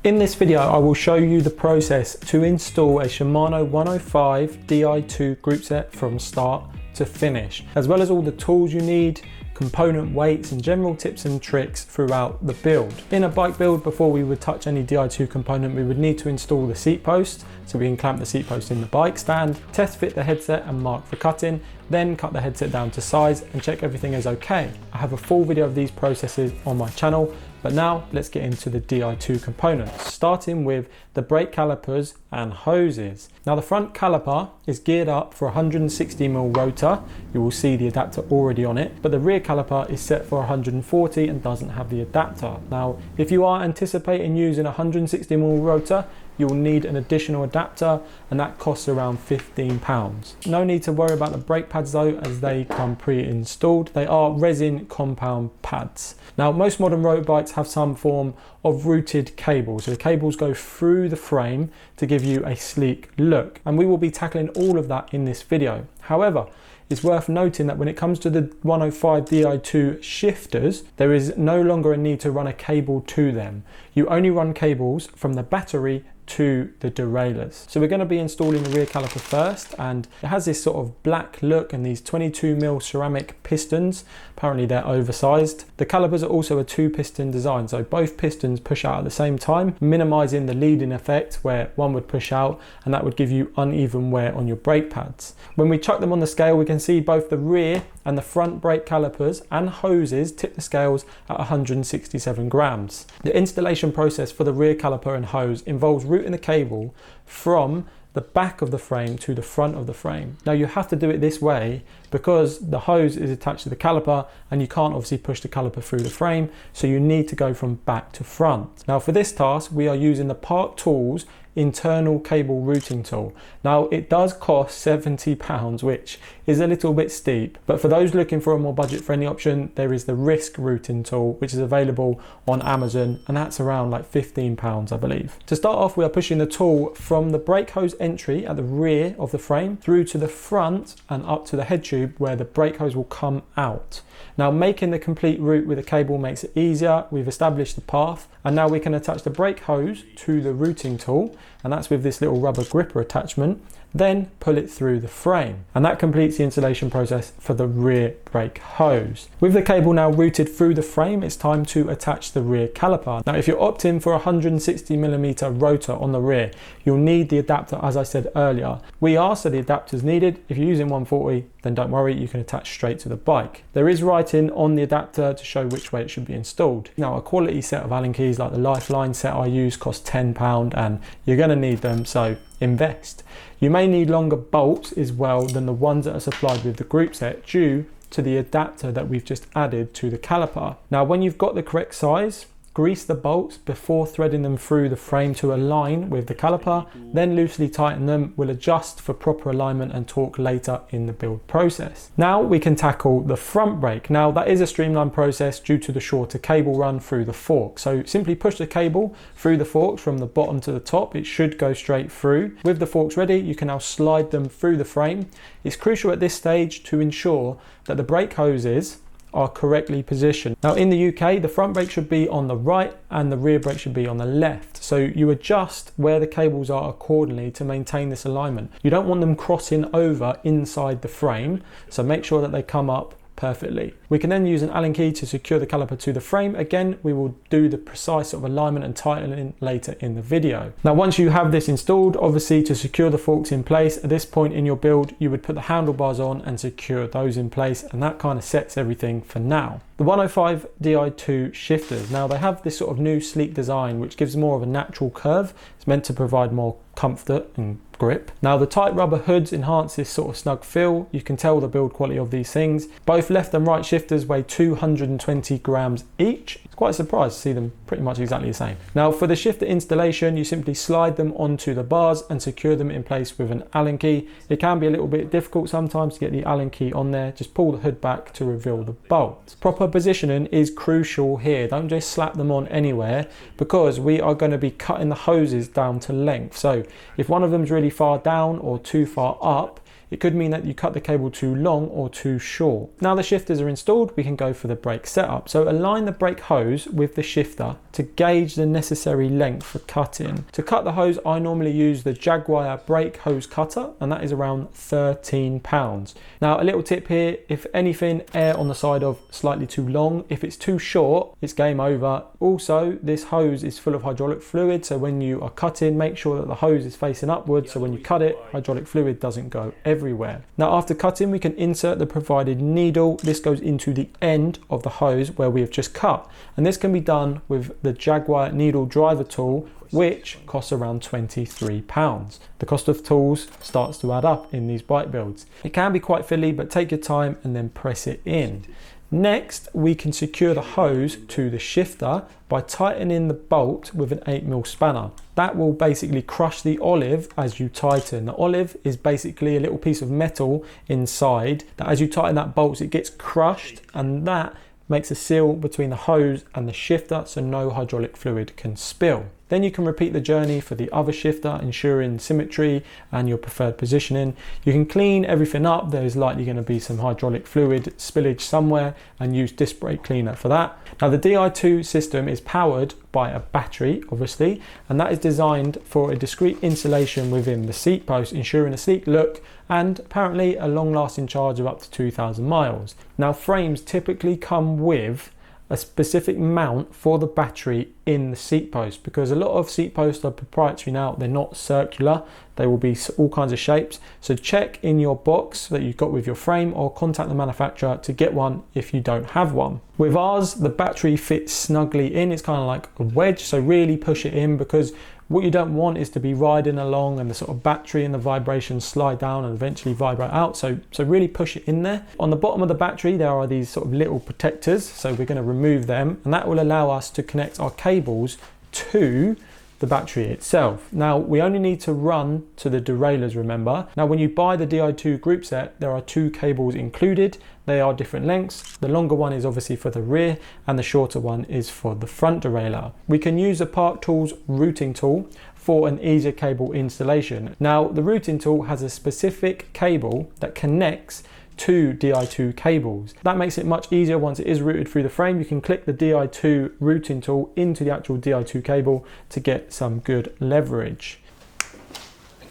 In this video, I will show you the process to install a Shimano 105 Di2 group set from start to finish, as well as all the tools you need, component weights and general tips and tricks throughout the build. In a bike build, before we would touch any Di2 component, we would need to install the seat post, so we can clamp the seat post in the bike stand, test fit the headset and mark for cutting, then cut the headset down to size and check everything is okay. I have a full video of these processes on my channel, but now let's get into the Di2 components, starting with the brake calipers and hoses. Now the front caliper is geared up for 160mm rotor. You will see the adapter already on it, but the rear caliper is set for 140 and doesn't have the adapter. Now, if you are anticipating using a 160mm rotor, you'll need an additional adapter, and that costs around £15. No need to worry about the brake pads though, as they come pre-installed. They are resin compound pads. Now, most modern road bikes have some form of routed cable, so the cables go through the frame to give you a sleek look, and we will be tackling all of that in this video. However, it's worth noting that when it comes to the 105 Di2 shifters, there is no longer a need to run a cable to them. You only run cables from the battery to the derailleurs. So we're going to be installing the rear caliper first, and it has this sort of black look and these 22mm ceramic pistons. Apparently they're oversized. The calipers are also a 2-piston design, so both pistons push out at the same time, minimizing the leading effect where one would push out, and that would give you uneven wear on your brake pads. When we chuck them on the scale, we can see both the rear and the front brake calipers and hoses tip the scales at 167 grams. The installation process for the rear caliper and hose involves routing the cable from the back of the frame to the front of the frame. Now you have to do it this way because the hose is attached to the caliper and you can't obviously push the caliper through the frame, so you need to go from back to front. Now for this task, we are using the Park Tools internal cable routing tool. Now it does cost £70, which is a little bit steep, but for those looking for a more budget friendly option, there is the Risk routing tool, which is available on Amazon, and that's around like £15, I believe. To start off, we are pushing the tool from the brake hose entry at the rear of the frame through to the front and up to the head tube where the brake hose will come out. Now, making the complete route with a cable makes it easier. We've established the path, and now we can attach the brake hose to the routing tool, and that's with this little rubber gripper attachment, then pull it through the frame. And that completes the installation process for the rear brake hose. With the cable now routed through the frame, it's time to attach the rear caliper. Now, if you're opting for a 160mm rotor on the rear, you'll need the adapter, as I said earlier. We asked that the adapter's needed. If you're using 140, then don't worry, you can attach straight to the bike. There is writing on the adapter to show which way it should be installed. Now, a quality set of Allen keys like the Lifeline set I use costs £10, and you're going to need them, so invest. You may need longer bolts as well than the ones that are supplied with the group set due to the adapter that we've just added to the caliper. Now, when you've got the correct size, grease the bolts before threading them through the frame to align with the caliper, then loosely tighten them. We'll adjust for proper alignment and torque later in the build process. Now we can tackle the front brake. Now that is a streamlined process due to the shorter cable run through the fork. So simply push the cable through the forks from the bottom to the top. It should go straight through. With the forks ready, you can now slide them through the frame. It's crucial at this stage to ensure that the brake hoses are correctly positioned. Now in the UK, the front brake should be on the right and the rear brake should be on the left. So you adjust where the cables are accordingly to maintain this alignment. You don't want them crossing over inside the frame, so make sure that they come up perfectly. We can then use an Allen key to secure the caliper to the frame. Again, we will do the precise sort of alignment and tightening later in the video. Now, once you have this installed, obviously to secure the forks in place, at this point in your build, you would put the handlebars on and secure those in place, and that kind of sets everything for now. The 105 Di2 shifters, now they have this sort of new sleek design which gives more of a natural curve. It's meant to provide more comfort and grip. Now the tight rubber hoods enhance this sort of snug feel. You can tell the build quality of these things. Both left and right shifters weigh 220 grams each. It's quite surprised to see them pretty much exactly the same. Now for the shifter installation, you simply slide them onto the bars and secure them in place with an Allen key. It can be a little bit difficult sometimes to get the Allen key on there. Just pull the hood back to reveal the bolt. Proper positioning is crucial here. Don't just slap them on anywhere, because we are going to be cutting the hoses down to length. So if one of them's really far down or too far up, it could mean that you cut the cable too long or too short. Now the shifters are installed, we can go for the brake setup. So align the brake hose with the shifter to gauge the necessary length for cutting. To cut the hose, I normally use the Jaguar brake hose cutter, and that is around 13 pounds. Now a little tip here, if anything, err on the side of slightly too long. If it's too short, it's game over. Also, this hose is full of hydraulic fluid, so when you are cutting, make sure that the hose is facing upwards, so when you cut it, hydraulic fluid doesn't go everywhere. Now after cutting, we can insert the provided needle. This goes into the end of the hose where we have just cut, and this can be done with the Jaguar needle driver tool, which costs around 23 pounds. The cost of tools starts to add up in these bike builds. It can be quite fiddly, but take your time and then press it in. Next, we can secure the hose to the shifter by tightening the bolt with an 8mm spanner. That will basically crush the olive as you tighten. The olive is basically a little piece of metal inside that as you tighten that bolt, it gets crushed, and that makes a seal between the hose and the shifter so no hydraulic fluid can spill. Then you can repeat the journey for the other shifter, ensuring symmetry and your preferred positioning. You can clean everything up. There's likely going to be some hydraulic fluid spillage somewhere, and use disc brake cleaner for that. Now the Di2 system is powered by a battery, obviously, and that is designed for a discreet insulation within the seat post, ensuring a sleek look and apparently a long-lasting charge of up to 2,000 miles. Now frames typically come with a specific mount for the battery in the seat post, because a lot of seat posts are proprietary now. They're not circular, they will be all kinds of shapes. So check in your box that you've got with your frame, or contact the manufacturer to get one if you don't have one. With ours, the battery fits snugly in. It's kind of like a wedge, so really push it in, because what you don't want is to be riding along and the sort of battery and the vibrations slide down and eventually vibrate out. So really push it in there. On the bottom of the battery, there are these sort of little protectors. So we're going to remove them, and that will allow us to connect our cables to the battery itself. Now we only need to run to the derailleurs, remember. Now when you buy the Di2 group set, there are 2 cables included. They are different lengths. The longer one is obviously for the rear, and the shorter one is for the front derailleur. We can use the Park Tools routing tool for an easier cable installation. Now the routing tool has a specific cable that connects 2 Di2 cables. That makes it much easier once it is routed through the frame. You can click the Di2 routing tool into the actual Di2 cable to get some good leverage.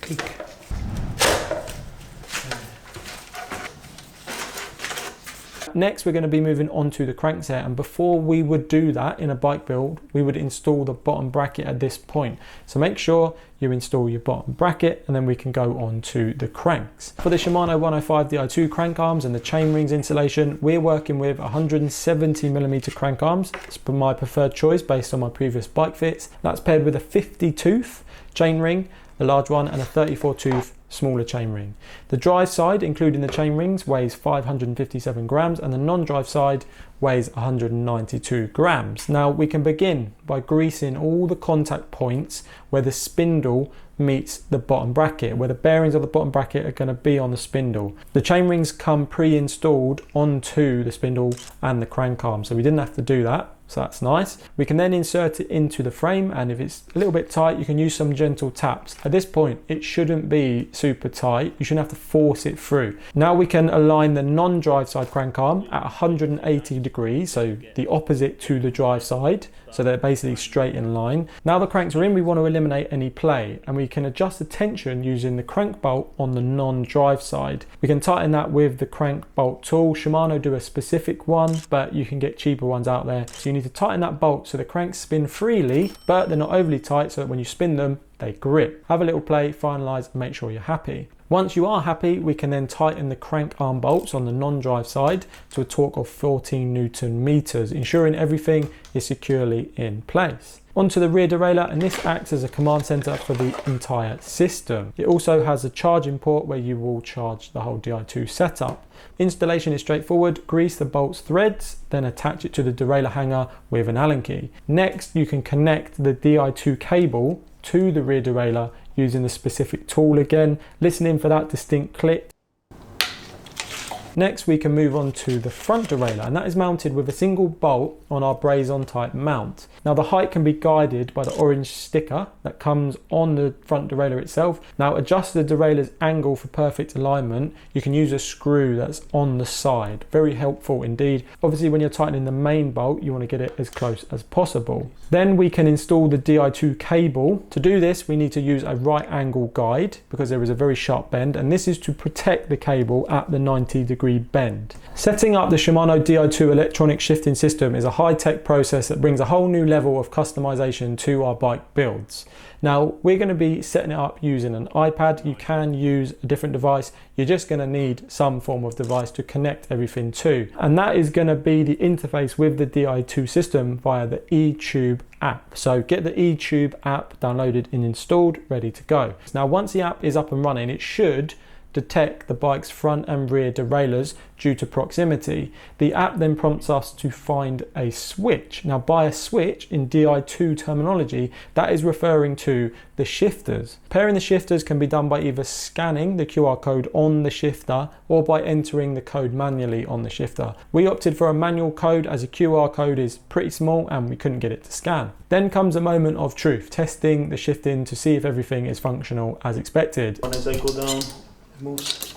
Click. Next, we're going to be moving on to the crankset, and before we would do that in a bike build, we would install the bottom bracket at this point. So make sure you install your bottom bracket, and then we can go on to the cranks. For the Shimano 105 Di2 crank arms and the chain rings installation, we're working with 170mm crank arms. It's my preferred choice based on my previous bike fits. That's paired with a 50 tooth chain ring, the large one, and a 34 tooth smaller chain ring. The drive side, including the chain rings, weighs 557 grams, and the non-drive side weighs 192 grams. Now we can begin by greasing all the contact points where the spindle meets the bottom bracket, where the bearings of the bottom bracket are going to be on the spindle. The chain rings come pre-installed onto the spindle and the crank arm, so we didn't have to do that. So that's nice. We can then insert it into the frame, and if it's a little bit tight, you can use some gentle taps. At this point, it shouldn't be super tight. You shouldn't have to force it through. Now we can align the non-drive side crank arm at 180 degrees, so the opposite to the drive side, so they're basically straight in line. Now the cranks are in, we want to eliminate any play, and we can adjust the tension using the crank bolt on the non-drive side. We can tighten that with the crank bolt tool. Shimano do a specific one, but you can get cheaper ones out there. So you need to tighten that bolt so the cranks spin freely, but they're not overly tight, so that when you spin them, they grip. Have a little play, finalize, and make sure you're happy. Once you are happy, we can then tighten the crank arm bolts on the non-drive side to a torque of 14 Newton meters, ensuring everything is securely in place. Onto the rear derailleur, and this acts as a command center for the entire system. It also has a charging port where you will charge the whole Di2 setup. Installation is straightforward. Grease the bolts threads, then attach it to the derailleur hanger with an Allen key. Next, you can connect the Di2 cable to the rear derailleur using the specific tool again. Listen in for that distinct click. Next, we can move on to the front derailleur, and that is mounted with a single bolt on our braze-on type mount. Now the height can be guided by the orange sticker that comes on the front derailleur itself. Now adjust the derailleur's angle for perfect alignment. You can use a screw that's on the side. Very helpful indeed. Obviously when you're tightening the main bolt, you want to get it as close as possible. Then we can install the Di2 cable. To do this, we need to use a right angle guide because there is a very sharp bend, and this is to protect the cable at the 90-degree bend. Setting up the Shimano Di2 electronic shifting system is a high-tech process that brings a whole new level of customization to our bike builds. Now we're going to be setting it up using an iPad. You can use a different device. You're just going to need some form of device to connect everything to, and that is going to be the interface with the Di2 system via the eTube app. So get the eTube app downloaded and installed, ready to go. Now once the app is up and running, it should detect the bike's front and rear derailleurs due to proximity. The app then prompts us to find a switch. Now by a switch in Di2 terminology, that is referring to the shifters. Pairing the shifters can be done by either scanning the QR code on the shifter or by entering the code manually on the shifter. We opted for a manual code as a QR code is pretty small and we couldn't get it to scan. Then comes a moment of truth, testing the shifting to see if everything is functional as expected. As I go down, it moves.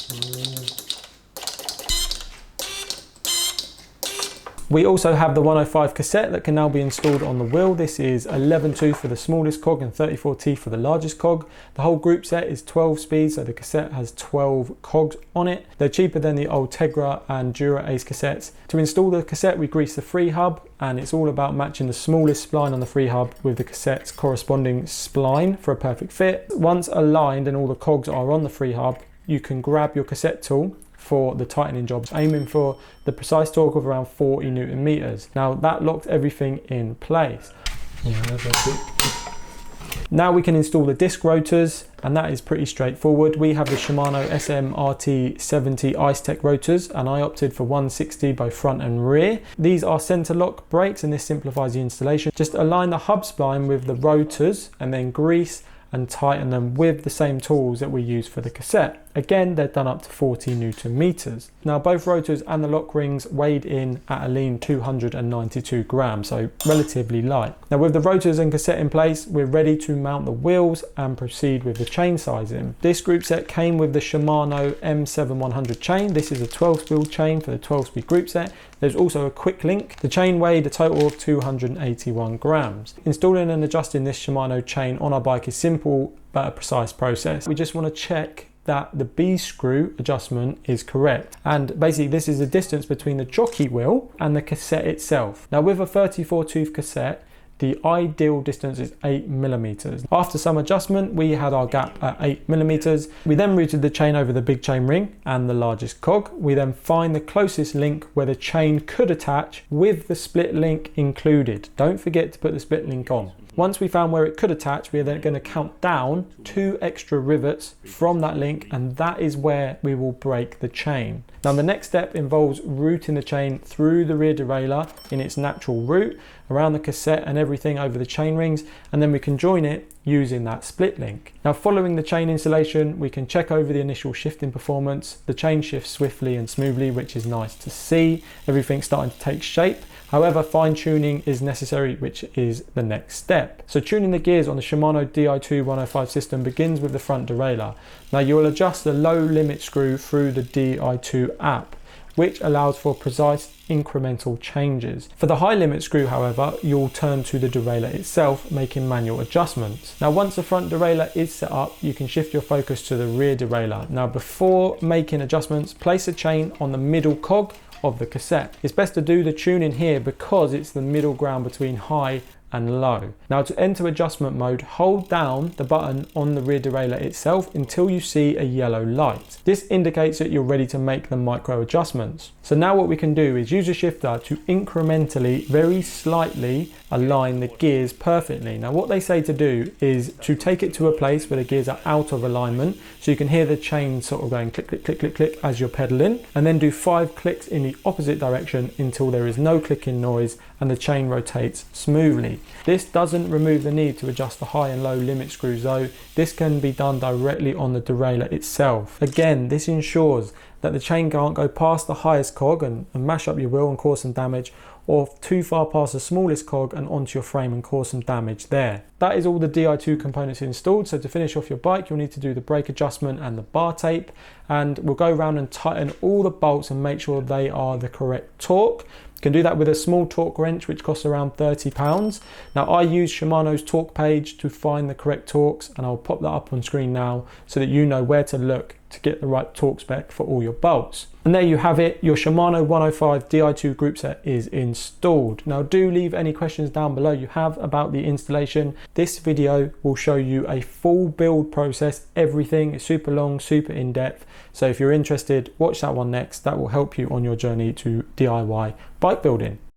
We also have the 105 cassette that can now be installed on the wheel. This is 11 tooth for the smallest cog and 34 teeth for the largest cog. The whole group set is 12 speeds, so the cassette has 12 cogs on it. They're cheaper than the old Tegra and Dura Ace cassettes. To install the cassette, we grease the free hub, and it's all about matching the smallest spline on the free hub with the cassette's corresponding spline for a perfect fit. Once aligned and all the cogs are on the free hub, you can grab your cassette tool for the tightening jobs, aiming for the precise torque of around 40 Newton meters. Now that locked everything in place. Yeah, that's it. Now we can install the disc rotors, and that is pretty straightforward. We have the Shimano SMRT70 Ice-Tech rotors, and I opted for 160 both front and rear. These are center lock brakes, and this simplifies the installation. Just align the hub spline with the rotors and then grease and tighten them with the same tools that we use for the cassette. Again, they're done up to 40 Newton meters. Now both rotors and the lock rings weighed in at a lean 292 grams, so relatively light. Now with the rotors and cassette in place, we're ready to mount the wheels and proceed with the chain sizing. This group set came with the Shimano M7100 chain. This is a 12-speed chain for the 12-speed group set. There's also a quick link. The chain weighed a total of 281 grams. Installing and adjusting this Shimano chain on our bike is simple but a precise process. We just want to check that the B screw adjustment is correct, and basically this is the distance between the jockey wheel and the cassette itself. Now with a 34 tooth cassette, the ideal distance is 8 millimeters. After some adjustment, we had our gap at 8 millimeters. We then routed the chain over the big chain ring and the largest cog. We then find the closest link where the chain could attach with the split link included. Don't forget to put the split link on. Once we found where it could attach, we are then going to count down 2 extra rivets from that link, and that is where we will break the chain. Now the next step involves routing the chain through the rear derailleur in its natural route, around the cassette and everything over the chain rings, and then we can join it using that split link. Now following the chain installation, we can check over the initial shifting performance. The chain shifts swiftly and smoothly, which is nice to see. Everything's starting to take shape. However, fine tuning is necessary, which is the next step. So tuning the gears on the Shimano Di2 105 system begins with the front derailleur. Now you will adjust the low limit screw through the Di2 app, which allows for precise incremental changes. For the high limit screw, however, you'll turn to the derailleur itself, making manual adjustments. Now once the front derailleur is set up, you can shift your focus to the rear derailleur. Now before making adjustments, place a chain on the middle cog of the cassette. It's best to do the tuning here because it's the middle ground between high and low. Now to enter adjustment mode, hold down the button on the rear derailleur itself until you see a yellow light. This indicates that you're ready to make the micro adjustments. So now what we can do is use a shifter to incrementally, very slightly align the gears perfectly. Now what they say to do is to take it to a place where the gears are out of alignment, so you can hear the chain sort of going click, click, click, click, click as you're pedaling, and then do 5 clicks in the opposite direction until there is no clicking noise and the chain rotates smoothly. This doesn't remove the need to adjust the high and low limit screws though. This can be done directly on the derailleur itself. Again, this ensures that the chain can't go past the highest cog and mash up your wheel and cause some damage, or too far past the smallest cog and onto your frame and cause some damage there. That is all the Di2 components installed. So to finish off your bike, you'll need to do the brake adjustment and the bar tape, and we'll go around and tighten all the bolts and make sure they are the correct torque. You can do that with a small torque wrench, which costs around £30. Now I use Shimano's torque page to find the correct torques, and I'll pop that up on screen now so that you know where to look to get the right torque spec for all your bolts. And there you have it, your Shimano 105 Di2 group set is installed. Now do leave any questions down below you have about the installation. This video will show you a full build process, everything is super long, super in-depth. So if you're interested, watch that one next. That will help you on your journey to DIY bike building.